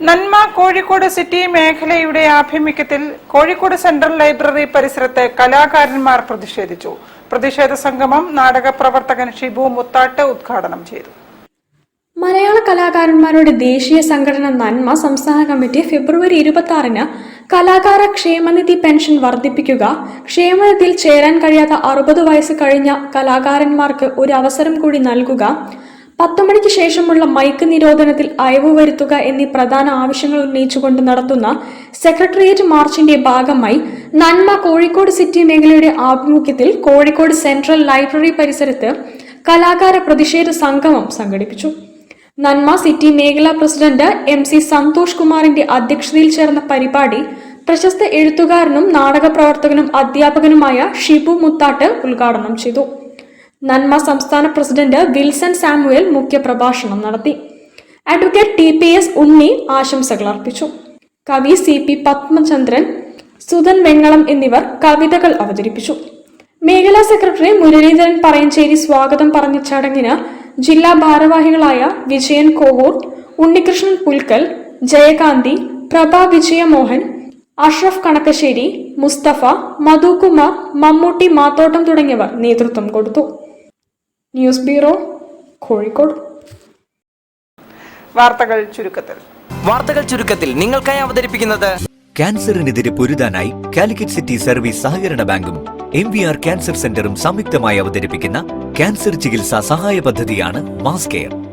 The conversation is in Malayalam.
നന്മ കോഴിക്കോട് സിറ്റി മേഖലയുടെ ആഭിമുഖ്യത്തിൽ കോഴിക്കോട് സെൻട്രൽ ലൈബ്രറി പരിസരത്ത് കലാകാരന്മാർ പ്രതിഷേധിച്ചു. പ്രതിഷേധ സംഗമം നാടക പ്രവർത്തകൻ ഷിബു മുത്താട്ട് ഉദ്ഘാടനം ചെയ്തു. മലയാള കലാകാരന്മാരുടെ ദേശീയ സംഘടന നന്മ സംസ്ഥാന കമ്മിറ്റി ഫെബ്രുവരി 26-ന് കലാകാര ക്ഷേമനിധി പെൻഷൻ വർദ്ധിപ്പിക്കുക, ക്ഷേമനിധിയിൽ ചേരാൻ കഴിയാത്ത 60 വയസ്സ് കഴിഞ്ഞ കലാകാരന്മാർക്ക് ഒരു അവസരം കൂടി നൽകുക, 10 മണിക്ക് ശേഷമുള്ള മൈക്ക് നിരോധനത്തിൽ അയവ് വരുത്തുക എന്നീ പ്രധാന ആവശ്യങ്ങൾ ഉന്നയിച്ചുകൊണ്ട് നടത്തുന്ന സെക്രട്ടേറിയറ്റ് മാർച്ചിന്റെ ഭാഗമായി നന്മ കോഴിക്കോട് സിറ്റി മേഖലയുടെ ആഭിമുഖ്യത്തിൽ കോഴിക്കോട് സെൻട്രൽ ലൈബ്രറി പരിസരത്ത് കലാകാര പ്രതിഷേധ സംഗമം സംഘടിപ്പിച്ചു. നന്മ സിറ്റി മേഖലാ പ്രസിഡന്റ് MC സന്തോഷ് കുമാറിന്റെ അധ്യക്ഷതയിൽ ചേർന്ന പരിപാടി പ്രശസ്ത എഴുത്തുകാരനും നാടക പ്രവർത്തകനും അധ്യാപകനുമായ ഷിബു മുത്താട്ട് ഉദ്ഘാടനം ചെയ്തു. നന്മ സംസ്ഥാന പ്രസിഡന്റ് വിൽസൺ സാമുവൽ മുഖ്യപ്രഭാഷണം നടത്തി. അഡ്വക്കേറ്റ് TPS ഉണ്ണി ആശംസകൾ അർപ്പിച്ചു. കവി CP പത്മചന്ദ്രൻ, സുധൻ വെങ്ങളം എന്നിവർ കവിതകൾ അവതരിപ്പിച്ചു. മേഖലാ സെക്രട്ടറി മുരളീധരൻ പറയഞ്ചേരി സ്വാഗതം പറഞ്ഞ ചടങ്ങിന് ജില്ലാ ഭാരവാഹികളായ വിജയൻ കോവൂർ, ഉണ്ണികൃഷ്ണൻ പുൽക്കൽ, ജയകാന്തി, പ്രഭ വിജയമോഹൻ, അഷ്റഫ് കണക്കശ്ശേരി, മുസ്തഫ, മധുകുമാർ, മമ്മൂട്ടി മാത്തോട്ടം തുടങ്ങിയവർ നേതൃത്വം കൊടുത്തു. News bureau, Kozhikode. വാർത്തകൾ ചുരുക്കത്തിൽ നിങ്ങൾക്കായി അവതരിപ്പിക്കുന്നത് ക്യാൻസറിനെതിരെ പൊരുതാനായി കാലിക്കറ്റ് സിറ്റി സർവീസ് സഹകരണ ബാങ്കും MVR ക്യാൻസർ സെന്ററും സംയുക്തമായി അവതരിപ്പിക്കുന്ന ക്യാൻസർ ചികിത്സാ സഹായ പദ്ധതിയാണ് മാസ് കെയർ.